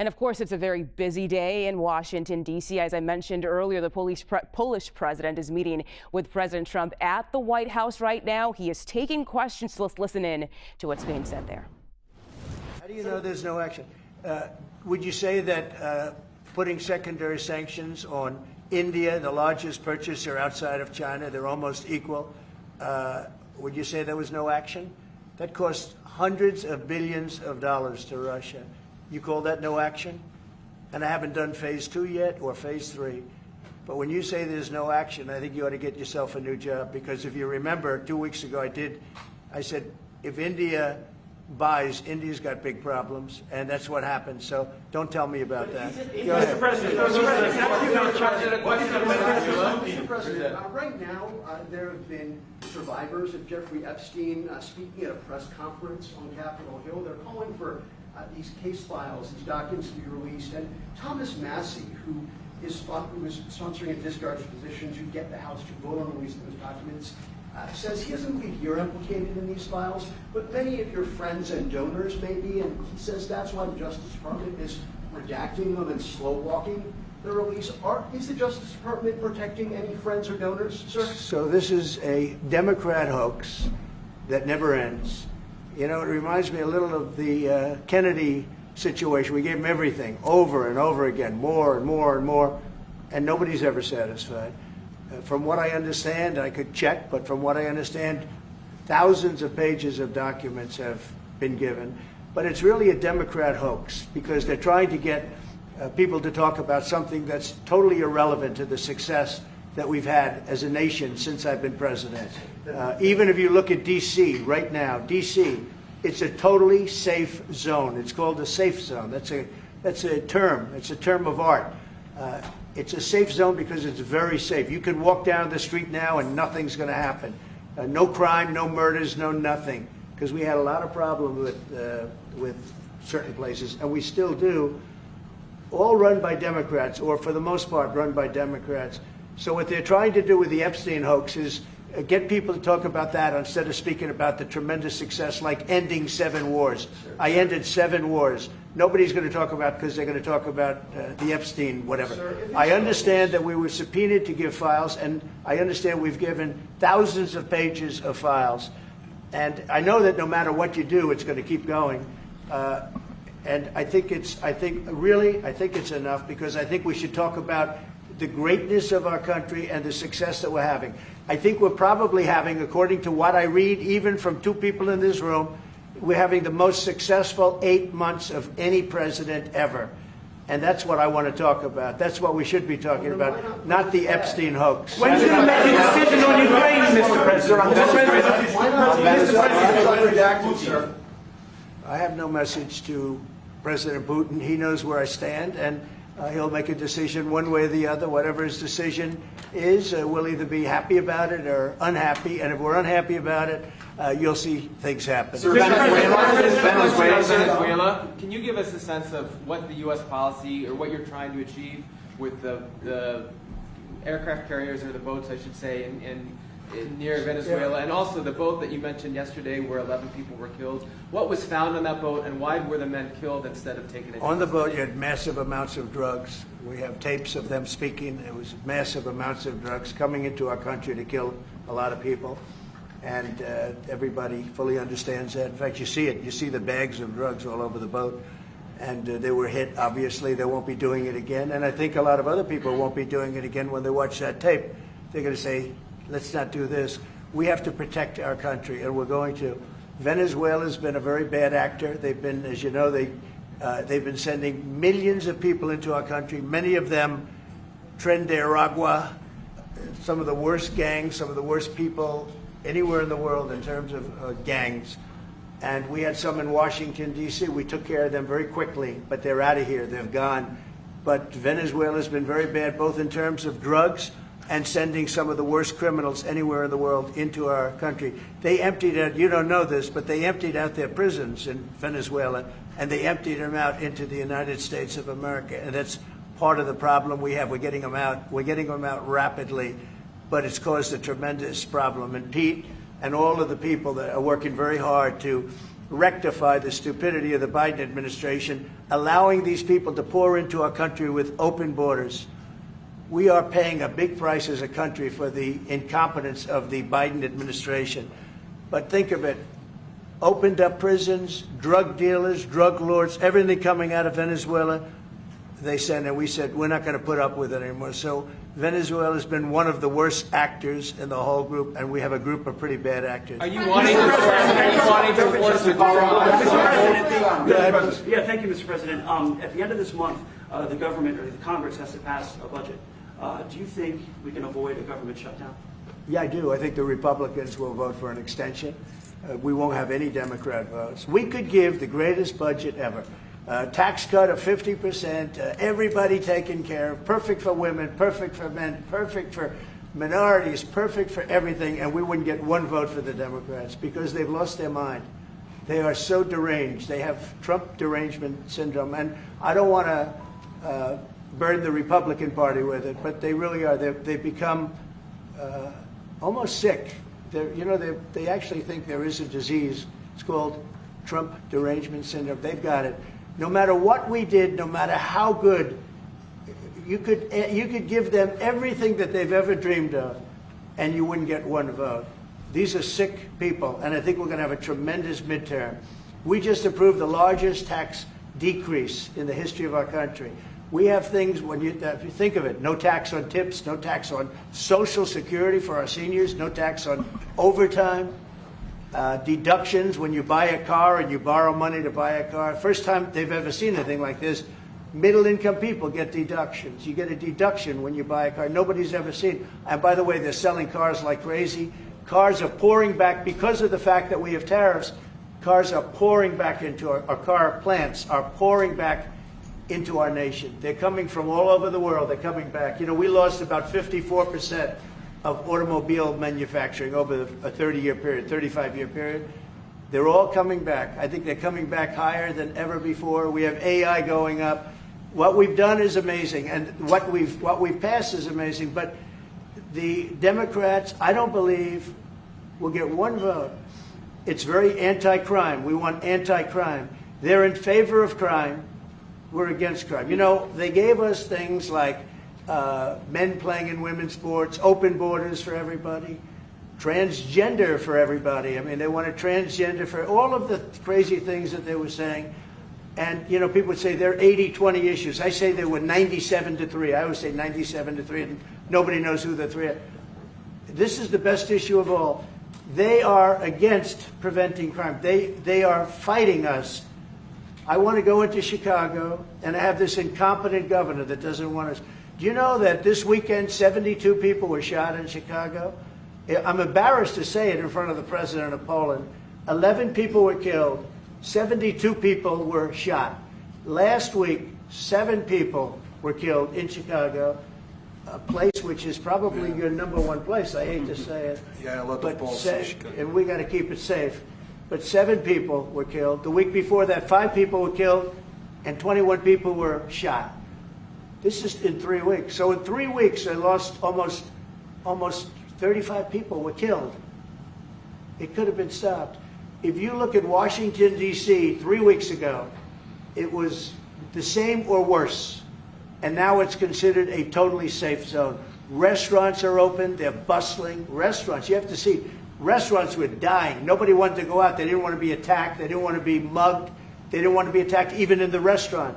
And of course, it's a very busy day in Washington, D.C. As I mentioned earlier, the Polish president is meeting with President Trump at the White House right now. He is taking questions. Let's listen in to what's being said there. How do you know there's no action? Would you say that putting secondary sanctions on India, the largest purchaser outside of China, they're almost equal, would you say there was no action? That cost hundreds of billions of dollars to Russia. You call that no action? And I haven't done phase 2 yet or phase 3. But when you say there's no action, I think you ought to get yourself a new job. Because if you remember, 2 weeks ago I said, if India buys, India's got big problems, and that's what happened. So don't tell me about that. Go ahead. Mr. President, right now there have been survivors of Jeffrey Epstein speaking at a press conference on Capitol Hill. They're calling for these case files, these documents to be released. And Thomas Massie, who was sponsoring a discharge position to get the House to vote on releasing those documents, says he doesn't believe you're implicated in these files, but many of your friends and donors may be, and he says that's why the Justice Department is redacting them and slow-walking the release. Is the Justice Department protecting any friends or donors, sir? So this is a Democrat hoax that never ends. You know, it reminds me a little of the Kennedy situation. We gave him everything over and over again, more and more and more, and nobody's ever satisfied. From what I understand, I could check, but from what I understand, thousands of pages of documents have been given. But it's really a Democrat hoax because they're trying to get people to talk about something that's totally irrelevant to the success that we've had as a nation since I've been president. Even if you look at D.C. right now, D.C., it's a totally safe zone. It's called a safe zone. That's a term. It's a term of art. It's a safe zone because it's very safe. You can walk down the street now and nothing's going to happen. No crime, no murders, no nothing. Because we had a lot of problems with certain places, and we still do. All run by Democrats, or for the most part run by Democrats. So what they're trying to do with the Epstein hoax is get people to talk about that instead of speaking about the tremendous success like ending 7 wars. I ended 7 wars. Nobody's going to talk about because they're going to talk about the Epstein whatever. Sir, I understand that we were subpoenaed to give files, and I understand we've given thousands of pages of files. And I know that no matter what you do, it's going to keep going. And I think it's enough because I think we should talk about the greatness of our country and the success that we're having. I think we're probably having, according to what I read, even from 2 people in this room, we're having the most successful 8 months of any president ever. And that's what I want to talk about. That's what we should be talking about, not the Epstein hoax. When are you going to make a decision on Ukraine, Mr. President? I have no message to President Putin. He knows where I stand, and he'll make a decision one way or the other. Whatever his decision is, we'll either be happy about it or unhappy. And if we're unhappy about it, you'll see things happen. Venezuela, can you give us a sense of what the U.S. policy or what you're trying to achieve with the aircraft carriers, or the boats, I should say, in near Venezuela, and also the boat that you mentioned yesterday where 11 people were killed? What was found on that boat, and why were the men killed instead of taken into On the boat, you had massive amounts of drugs. We have tapes of them speaking. It was massive amounts of drugs coming into our country to kill a lot of people. And everybody fully understands that. In fact, you see it. You see the bags of drugs all over the boat. And they were hit, obviously. They won't be doing it again. And I think a lot of other people won't be doing it again when they watch that tape. They're going to say, let's not do this. We have to protect our country, and we're going to. Venezuela's been a very bad actor. They've been, as you know, they've been sending millions of people into our country, many of them Tren de Aragua, some of the worst gangs, some of the worst people anywhere in the world in terms of gangs. And we had some in Washington, D.C. We took care of them very quickly, but they're out of here. They've gone. But Venezuela's been very bad, both in terms of drugs and sending some of the worst criminals anywhere in the world into our country. They emptied out, you don't know this, but they emptied out their prisons in Venezuela, and they emptied them out into the United States of America. And that's part of the problem we have. We're getting them out. We're getting them out rapidly, but it's caused a tremendous problem. And Pete and all of the people that are working very hard to rectify the stupidity of the Biden administration, allowing these people to pour into our country with open borders. We are paying a big price as a country for the incompetence of the Biden administration. But think of it, opened up prisons, drug dealers, drug lords, everything coming out of Venezuela, they said, and we said, we're not going to put up with it anymore. So Venezuela has been one of the worst actors in the whole group, and we have a group of pretty bad actors. Are you wanting to force withdrawal? Yeah, thank you, Mr. President. At the end of this month, the government or the Congress has to pass a budget. Do you think we can avoid a government shutdown? Yeah, I do. I think the Republicans will vote for an extension. We won't have any Democrat votes. We could give the greatest budget ever. Tax cut of 50%, everybody taken care of, perfect for women, perfect for men, perfect for minorities, perfect for everything, and we wouldn't get one vote for the Democrats because they've lost their mind. They are so deranged. They have Trump derangement syndrome, and I don't want to burden the Republican Party with it, but they really are. They've become almost sick. They actually think there is a disease. It's called Trump derangement syndrome. They've got it. No matter what we did, no matter how good, you could give them everything that they've ever dreamed of, and you wouldn't get one vote. These are sick people, and I think we're going to have a tremendous midterm. We just approved the largest tax decrease in the history of our country. We have things, if you think of it, no tax on tips, no tax on Social Security for our seniors, no tax on overtime, deductions when you buy a car and you borrow money to buy a car. First time they've ever seen anything like this. Middle-income people get deductions. You get a deduction when you buy a car. Nobody's ever seen. And by the way, they're selling cars like crazy. Cars are pouring back because of the fact that we have tariffs. Cars are pouring back into our car plants are pouring back into our nation. They're coming from all over the world. They're coming back. We lost about 54% of automobile manufacturing over a 30-year period, 35-year period. They're all coming back. I think they're coming back higher than ever before. We have AI going up. What we've done is amazing, and what we've passed is amazing. But the Democrats, I don't believe, will get one vote. It's very anti-crime. We want anti-crime. They're in favor of crime. We're against crime. They gave us things like men playing in women's sports, open borders for everybody, transgender for everybody. I mean, they wanted transgender for all of the crazy things that they were saying. And, people would say they're 80-20 issues. I say they were 97-3. I always say 97-3, and nobody knows who the three are. This is the best issue of all. They are against preventing crime. They are fighting us. I want to go into Chicago, and I have this incompetent governor that doesn't want us. Do you know that this weekend 72 people were shot in Chicago? I'm embarrassed to say it in front of the president of Poland. 11 people were killed. 72 people were shot. Last week, 7 people were killed in Chicago, a place which is probably your number one place. I hate to say it. Yeah, I love the balls in Chicago. And we got to keep it safe. But 7 people were killed. The week before that, 5 people were killed, and 21 people were shot. This is in 3 weeks. So in 3 weeks, they lost almost 35 people were killed. It could have been stopped. If you look at Washington, D.C., 3 weeks ago, it was the same or worse. And now it's considered a totally safe zone. Restaurants are open. They're bustling. Restaurants, you have to see, restaurants were dying. Nobody wanted to go out. They didn't want to be attacked. They didn't want to be mugged. They didn't want to be attacked even in the restaurant.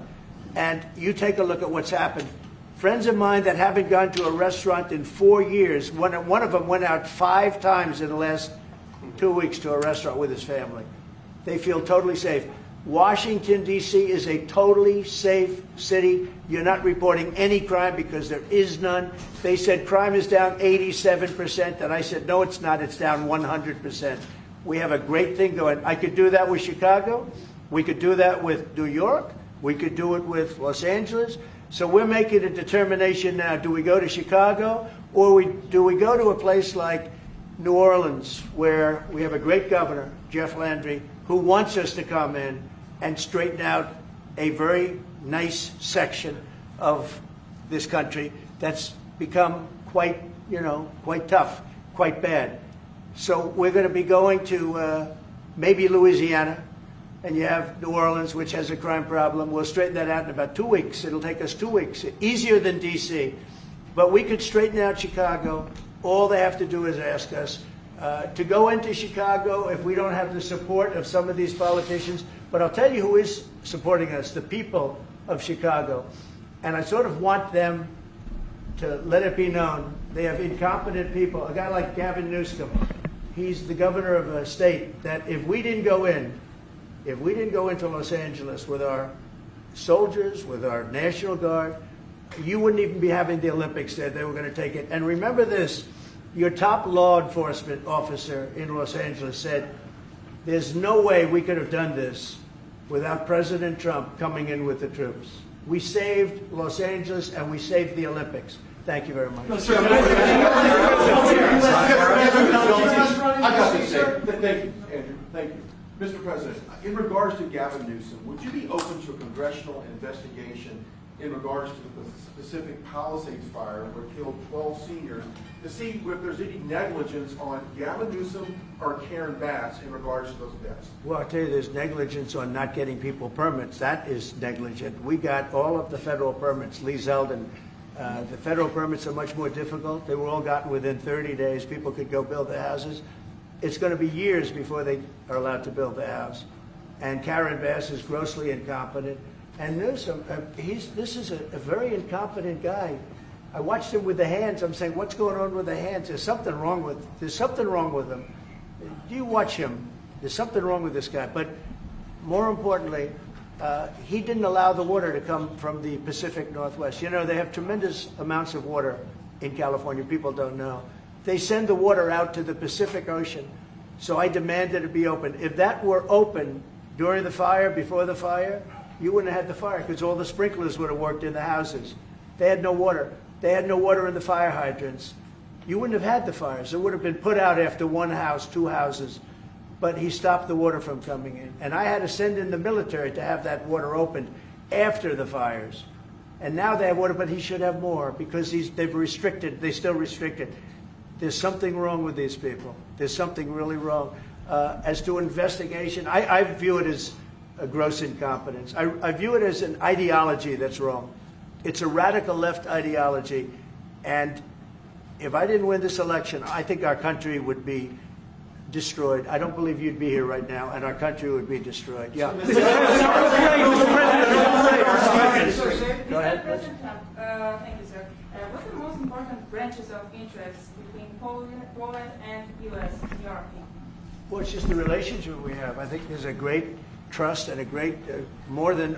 And you take a look at what's happened. Friends of mine that haven't gone to a restaurant in 4 years, one of them went out 5 times in the last 2 weeks to a restaurant with his family. They feel totally safe. Washington, D.C. is a totally safe city. You're not reporting any crime because there is none. They said crime is down 87%, and I said, no, it's not. It's down 100%. We have a great thing going. I could do that with Chicago. We could do that with New York. We could do it with Los Angeles. So we're making a determination now. Do we go to Chicago, or do we go to a place like New Orleans, where we have a great governor, Jeff Landry, who wants us to come in and straighten out a very nice section of this country that's become quite tough, quite bad. So we're going to be going to maybe Louisiana. and you have New Orleans, which has a crime problem. We'll straighten that out in about 2 weeks. It'll take us 2 weeks, easier than D.C. But we could straighten out Chicago. All they have to do is ask us to go into Chicago if we don't have the support of some of these politicians. But I'll tell you who is supporting us, the people of Chicago. And I sort of want them to let it be known. They have incompetent people. A guy like Gavin Newsom, he's the governor of a state that if we didn't go into Los Angeles with our soldiers, with our National Guard, you wouldn't even be having the Olympics there. They were going to take it. And remember this, your top law enforcement officer in Los Angeles said, there's no way we could have done this without President Trump coming in with the troops. We saved Los Angeles and we saved the Olympics. Thank you very much. I got to say, thank you, Andrew. Thank you. Mr. President, in regards to Gavin Newsom, would you be open to a congressional investigation in regards to the specific Palisades fire where it killed 12 seniors to see if there's any negligence on Gavin Newsom or Karen Bass in regards to those deaths? Well, I'll tell you, there's negligence on not getting people permits. That is negligent. We got all of the federal permits. Lee Zeldin, the federal permits are much more difficult. They were all gotten within 30 days. People could go build their houses. It's going to be years before they are allowed to build their house. And Karen Bass is grossly incompetent. And Newsom, this is a very incompetent guy. I watched him with the hands. I'm saying, what's going on with the hands? There's something wrong with him. Do you watch him? There's something wrong with this guy. But more importantly, he didn't allow the water to come from the Pacific Northwest. You know, they have tremendous amounts of water in California. People don't know. They send the water out to the Pacific Ocean. So I demanded it be open. If that were open during the fire, before the fire, you wouldn't have had the fire because all the sprinklers would have worked in the houses. They had no water. They had no water in the fire hydrants. You wouldn't have had the fires. It would have been put out after one house, two houses. But he stopped the water from coming in. And I had to send in the military to have that water opened after the fires. And now they have water, but he should have more because they've restricted, they still restricted. There's something wrong with these people. There's something really wrong. As to investigation, I view it as a gross incompetence. I view it as an ideology that's wrong. It's a radical left ideology. And if I didn't win this election, I think our country would be destroyed. I don't believe you'd be here right now, and our country would be destroyed. Yeah. Go ahead. President Trump, thank you, sir. What are the most important branches of interest between Poland and U.S. in your opinion? Well, it's just the relationship we have. I think there's a great trust and a great, more than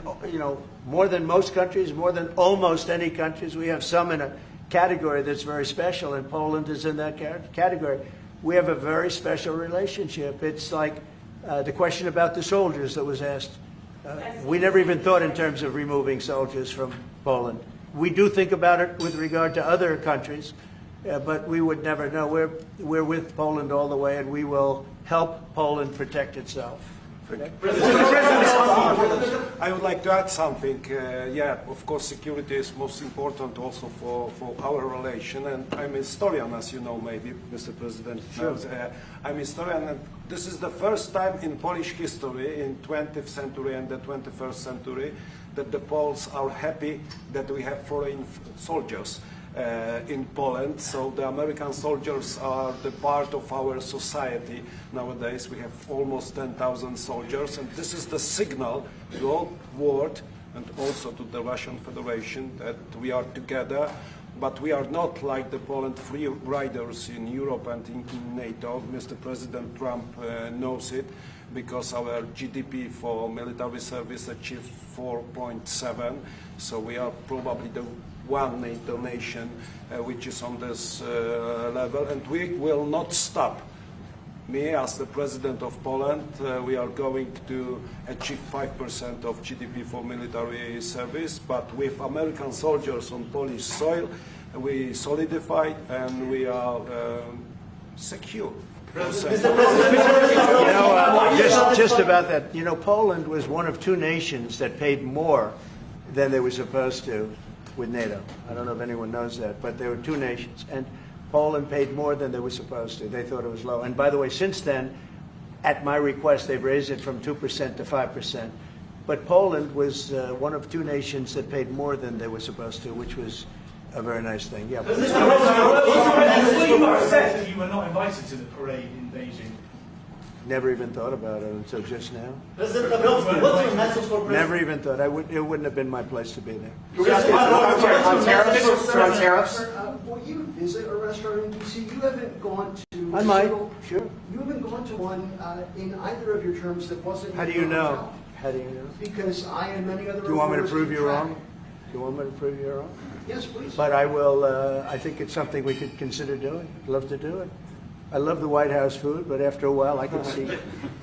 most countries, more than almost any countries. We have some in a category that's very special, and Poland is in that category. We have a very special relationship. It's like the question about the soldiers that was asked. We never even thought in terms of removing soldiers from Poland. We do think about it with regard to other countries, but we would never know. We're with Poland all the way, and we will help Poland protect itself. I would like to add something. Yeah, of course, security is most important also for our relation. And I'm a historian, as you know, maybe, Mr. President. Sure. I'm a historian, and this is the first time in Polish history, in 20th century and the 21st century, that the Poles are happy that we have foreign soldiers in Poland. So the American soldiers are the part of our society nowadays. We have almost 10,000 soldiers, and this is the signal to the whole world and also to the Russian Federation that we are together. But we are not like the Poland free riders in Europe and in NATO. Mr. President Trump knows it, because our GDP for military service achieved 4.7. So we are probably the one NATO nation which is on this level, and we will not stop. Me, as the President of Poland, we are going to achieve 5% of GDP for military service, but with American soldiers on Polish soil, we solidify and we are secure. Just about that, Poland was one of two nations that paid more than they were supposed to with NATO. I don't know if anyone knows that, but there were two nations, and Poland paid more than they were supposed to. They thought it was low. And by the way, since then, at my request, they've raised it from 2% to 5%. But Poland was one of 2 nations that paid more than they were supposed to, which was a very nice thing. Yeah. Mr. President, you are upset that you were not invited to the parade in Beijing. Never even thought about it until just now. President Nawrocki, what's your message for President? Never even thought. It wouldn't have been my place to be there. On tariffs? Will you visit a restaurant in D.C.? You haven't gone to. I might. Sure. You haven't gone to one in either of your terms that wasn't. How do you know? How do you know? Because I and many other. Do you want me to prove you track. wrong? Do you want me to prove you wrong? Yes, please. But I will. I think it's something we could consider doing. I'd love to do it. I love the White House food, but after a while, I can see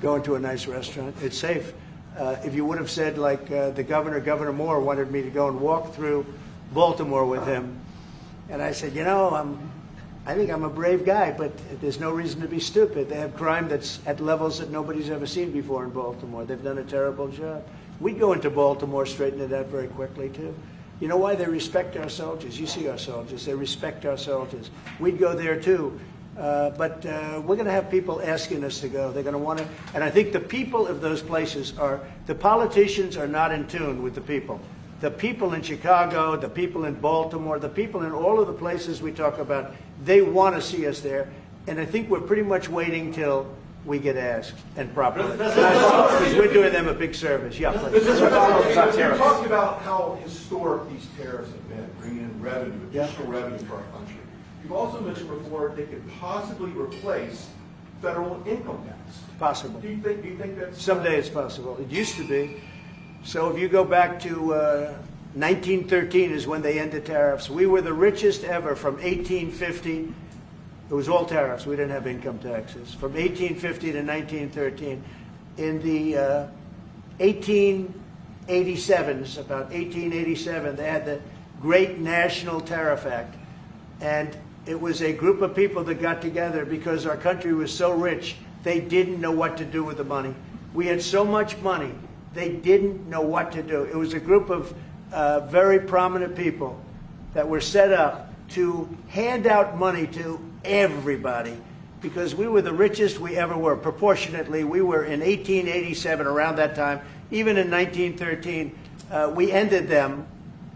going to a nice restaurant. It's safe. If you would have said, like the Governor Moore wanted me to go and walk through Baltimore with him, and I said, you know, I think I'm a brave guy, but there's no reason to be stupid. They have crime that's at levels that nobody's ever seen before in Baltimore. They've done a terrible job. We'd go into Baltimore, straighten it out very quickly, too. You know why? They respect our soldiers. You see our soldiers. They respect our soldiers. We'd go there, too. But we're going to have people asking us to go. They're going to want to, and I think the people of those places the politicians are not in tune with the people. The people in Chicago, the people in Baltimore, the people in all of the places we talk about, they want to see us there. And I think we're pretty much waiting till we get asked and properly. Because we're doing them a big service. Yeah, please. You talked about how historic these tariffs have been, bringing in revenue, additional revenue for our country. You've also mentioned before they could possibly replace federal income tax. Possible. Do you think that's someday it's possible? It used to be. So if you go back to 1913 is when they ended tariffs. We were the richest ever from 1850. It was all tariffs. We didn't have income taxes. From 1850 to 1913. In the 1887s, about 1887, they had the Great National Tariff Act. And it was a group of people that got together because our country was so rich, they didn't know what to do with the money. We had so much money, they didn't know what to do. It was a group of very prominent people that were set up to hand out money to everybody because we were the richest we ever were. Proportionately, we were in 1887, around that time, even in 1913. We ended them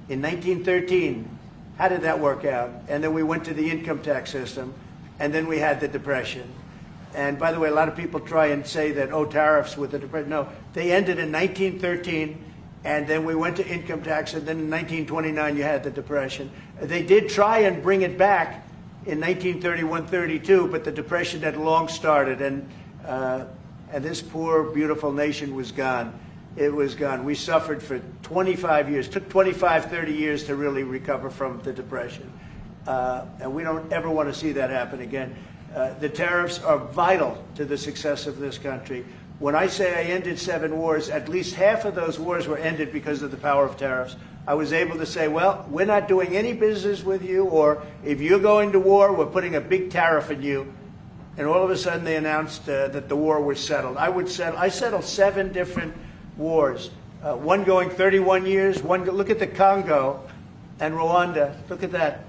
in 1913. How did that work out? And then we went to the income tax system, and then we had the Depression. And by the way, a lot of people try and say that, oh, tariffs with the Depression. No, they ended in 1913, and then we went to income tax, and then in 1929 you had the Depression. They did try and bring it back in 1931-32, but the Depression had long started, and this poor, beautiful nation was gone. It was gone. We suffered for 25 years. It took 25, 30 years to really recover from the Depression. And we don't ever want to see that happen again. The tariffs are vital to the success of this country. When I say I ended 7 wars, at least half of those wars were ended because of the power of tariffs. I was able to say, well, we're not doing any business with you, or if you're going to war, we're putting a big tariff on you. And all of a sudden they announced that the war was settled. I settled 7 different wars, one going 31 years, look at the Congo and Rwanda, look at that,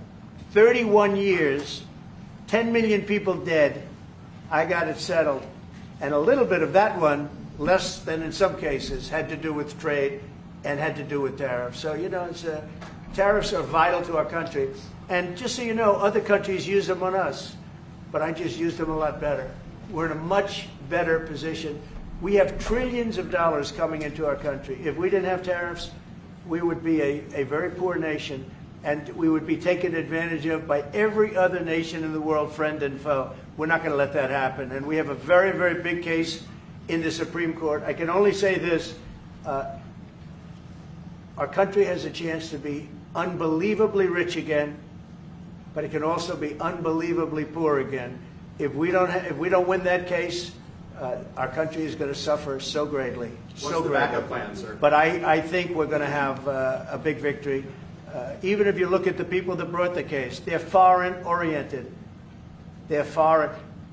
31 years, 10 million people dead, I got it settled. And a little bit of that one, less than in some cases, had to do with trade and had to do with tariffs. So, you know, tariffs are vital to our country. And just so you know, other countries use them on us, but I just use them a lot better. We're in a much better position. We have trillions of dollars coming into our country. If we didn't have tariffs, we would be a very poor nation, and we would be taken advantage of by every other nation in the world, friend and foe. We're not going to let that happen. And we have a very, very big case in the Supreme Court. I can only say this. Our country has a chance to be unbelievably rich again, but it can also be unbelievably poor again. If we don't win that case, our country is going to suffer so greatly. What's the backup plan, sir? But I think we're going to have a big victory. Even if you look at the people that brought the case, they're foreign-oriented. They're foreign.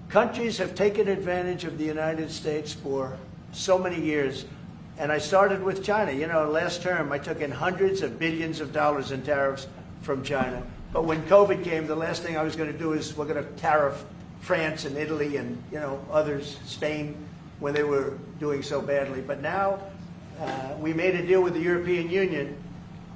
Countries have taken advantage of the United States for so many years. And I started with China. You know, last term, I took in hundreds of billions of dollars in tariffs from China. But when COVID came, the last thing I was going to do is we're going to tariff France and Italy and, you know, others, Spain, when they were doing so badly. But now we made a deal with the European Union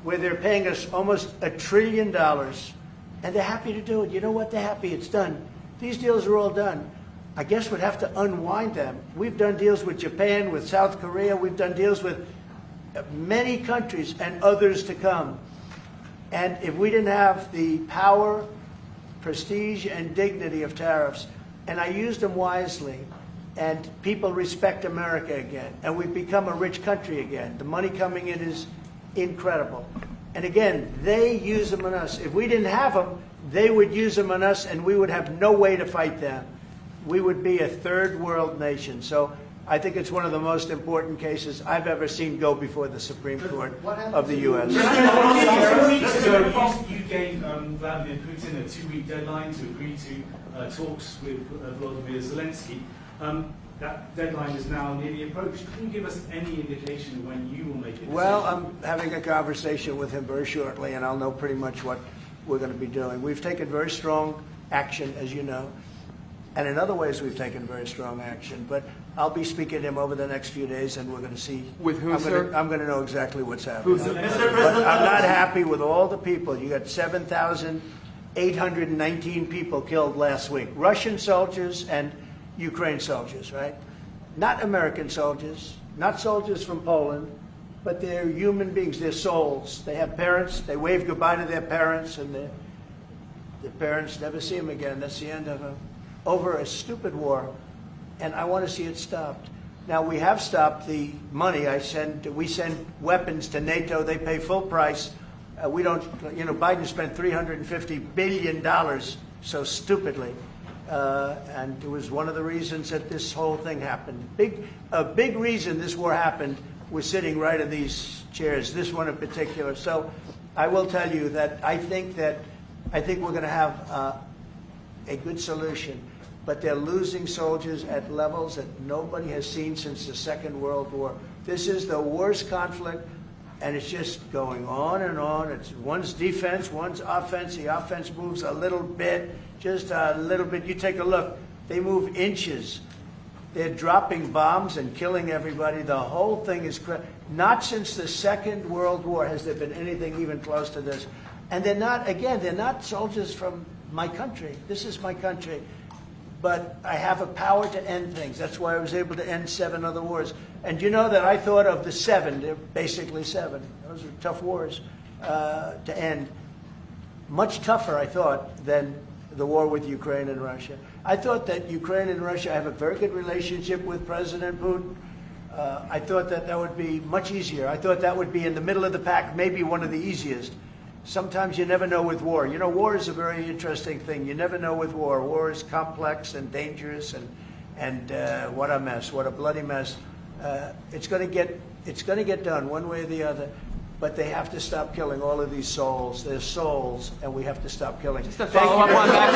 where they're paying us almost $1 trillion, and they're happy to do it. You know what? They're happy. It's done. These deals are all done. I guess we'd have to unwind them. We've done deals with Japan, with South Korea. We've done deals with many countries and others to come. And if we didn't have the power, prestige, and dignity of tariffs, and I used them wisely, and people respect America again, and we've become a rich country again. The money coming in is incredible. And again, they use them on us. If we didn't have them, they would use them on us, and we would have no way to fight them. We would be a third world nation. So I think it's one of the most important cases I've ever seen go before the Supreme Court of the U.S. 2 weeks ago, you gave Vladimir Putin a 2-week deadline to agree to talks with Volodymyr Zelensky. That deadline is now nearly approached. Can you give us any indication of when you will make it? Well, I'm having a conversation with him very shortly, and I'll know pretty much what we're going to be doing. We've taken very strong action, as you know, and in other ways we've taken very strong action. But I'll be speaking to him over the next few days, and we're going to see. With who, sir? I'm going to know exactly what's happening. But I'm not happy with all the people. You got 7,819 people killed last week. Russian soldiers and Ukraine soldiers, right? Not American soldiers, not soldiers from Poland, but they're human beings, they're souls. They have parents, they wave goodbye to their parents, and their parents never see them again. That's the end of them. Over a stupid war, and I want to see it stopped. Now, we have stopped the money we send weapons to NATO, they pay full price. We don't, Biden spent $350 billion so stupidly. And it was one of the reasons that this whole thing happened. A big reason this war happened was sitting right in these chairs, this one in particular. So I will tell you that I think we're going to have a good solution. But they're losing soldiers at levels that nobody has seen since the Second World War. This is the worst conflict, and it's just going on and on. It's one's defense, one's offense. The offense moves a little bit. Just a little bit. You take a look. They move inches. They're dropping bombs and killing everybody. The whole thing is not since the Second World War has there been anything even close to this. And they're not soldiers from my country. This is my country. But I have a power to end things. That's why I was able to end 7 other wars. And you know that I thought of the 7. They're basically 7. Those are tough wars to end. Much tougher, I thought, than the war with Ukraine and Russia. I thought that Ukraine and Russia have a very good relationship with President Putin. I thought that would be much easier. I thought that would be in the middle of the pack, maybe one of the easiest. Sometimes you never know with war. War is a very interesting thing. You never know with war. War is complex and dangerous, and what a mess, what a bloody mess. It's going to get done one way or the other. But they have to stop killing all of these souls. They're souls, and we have to stop killing. Just to follow up on that.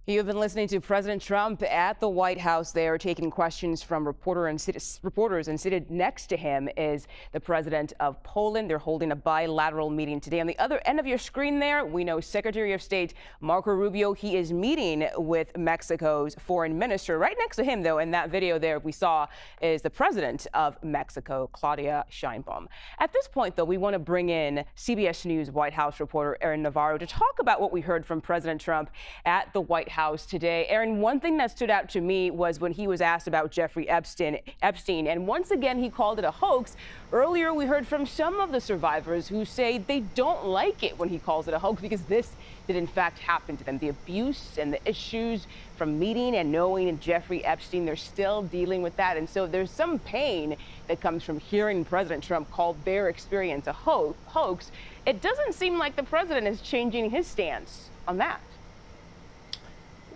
You have been listening to President Trump at the White House. They are taking questions from reporters, and seated next to him is the president of Poland. They're holding a bilateral meeting today. On the other end of your screen there, we know Secretary of State Marco Rubio. He is meeting with Mexico's foreign minister. Right next to him, though, in that video there we saw, is the president of Mexico, Claudia Sheinbaum. At this point, though, we want to bring in CBS News White House reporter Aaron Navarro to talk about what we heard from President Trump at the White House today. Aaron, one thing that stood out to me was when he was asked about Jeffrey Epstein, and once again he called it a hoax. Earlier we heard from some of the survivors who say they don't like it when he calls it a hoax because this did in fact happen to them. The abuse and the issues from meeting and knowing Jeffrey Epstein, they're still dealing with that. And so there's some pain that comes from hearing President Trump call their experience a hoax. It doesn't seem like the president is changing his stance on that.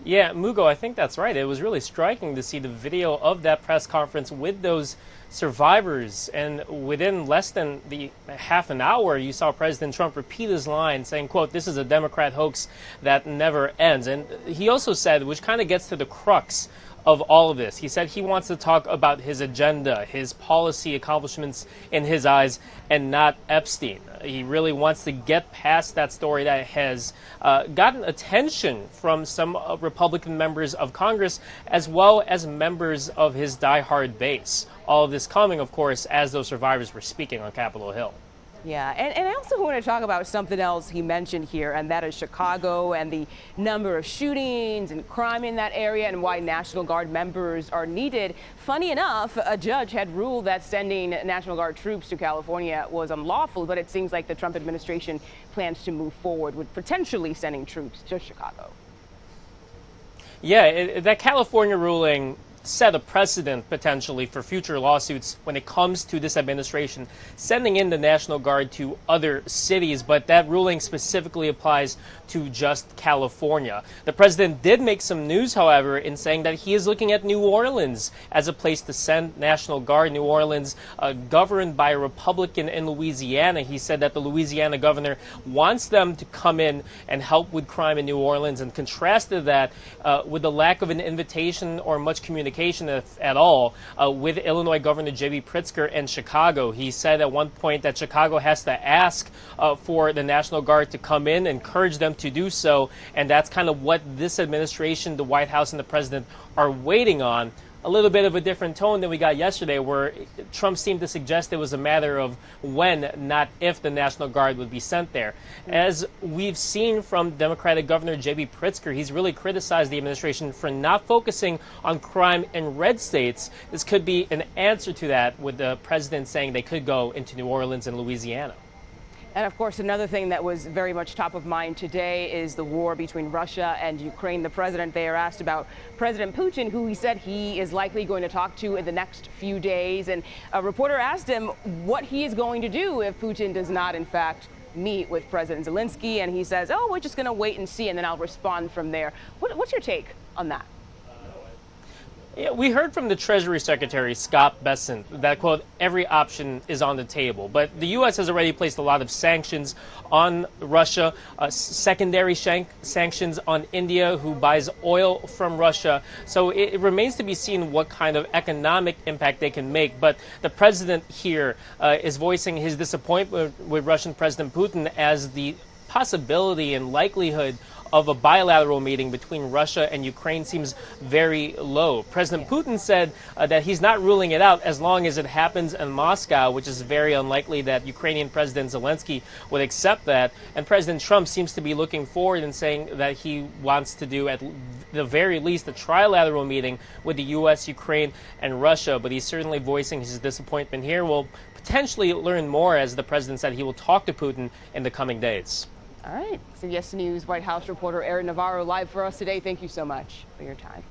Yeah, Mugo, I think that's right. It was really striking to see the video of that press conference with those survivors. And within less than the half an hour, you saw President Trump repeat his line saying, quote, "This is a Democrat hoax that never ends." And he also said, which kind of gets to the crux of all of this. He said he wants to talk about his agenda, his policy accomplishments in his eyes, and not Epstein. He really wants to get past that story that has gotten attention from some Republican members of Congress, as well as members of his diehard base. All of this coming, of course, as those survivors were speaking on Capitol Hill. Yeah, and I also want to talk about something else he mentioned here, and that is Chicago and the number of shootings and crime in that area and why National Guard members are needed. Funny enough, a judge had ruled that sending National Guard troops to California was unlawful, but it seems like the Trump administration plans to move forward with potentially sending troops to Chicago. Yeah, that California ruling set a precedent potentially for future lawsuits when it comes to this administration sending in the National Guard to other cities, but that ruling specifically applies to just California. The president did make some news, however, in saying that he is looking at New Orleans as a place to send National Guard. New Orleans, governed by a Republican in Louisiana. He said that the Louisiana governor wants them to come in and help with crime in New Orleans, and contrasted that with the lack of an invitation or much communication, if at all, with Illinois Governor J.B. Pritzker and Chicago. He said at one point that Chicago has to ask for the National Guard to come in, encourage them to do so, and that's kind of what this administration, the White House, and the president are waiting on. A little bit of a different tone than we got yesterday, where Trump seemed to suggest it was a matter of when, not if, the National Guard would be sent there. As we've seen from Democratic Governor J.B. Pritzker, he's really criticized the administration for not focusing on crime in red states. This could be an answer to that, with the president saying they could go into New Orleans and Louisiana. And of course, another thing that was very much top of mind today is the war between Russia and Ukraine. The president there asked about President Putin, who he said he is likely going to talk to in the next few days. And a reporter asked him what he is going to do if Putin does not, in fact, meet with President Zelensky. And he says, oh, we're just going to wait and see, and then I'll respond from there. What's your take on that? Yeah, we heard from the Treasury Secretary, Scott Bessent, that, quote, every option is on the table. But the U.S. has already placed a lot of sanctions on Russia, secondary sanctions on India, who buys oil from Russia. So it remains to be seen what kind of economic impact they can make. But the president here is voicing his disappointment with Russian President Putin as the possibility and likelihood of a bilateral meeting between Russia and Ukraine seems very low. President Putin said that he's not ruling it out as long as it happens in Moscow, which is very unlikely that Ukrainian President Zelensky would accept that. And President Trump seems to be looking forward and saying that he wants to do at the very least a trilateral meeting with the U.S., Ukraine, and Russia. But he's certainly voicing his disappointment here. We'll potentially learn more, as the president said he will talk to Putin in the coming days. All right. CBS News White House reporter Aaron Navarro live for us today. Thank you so much for your time.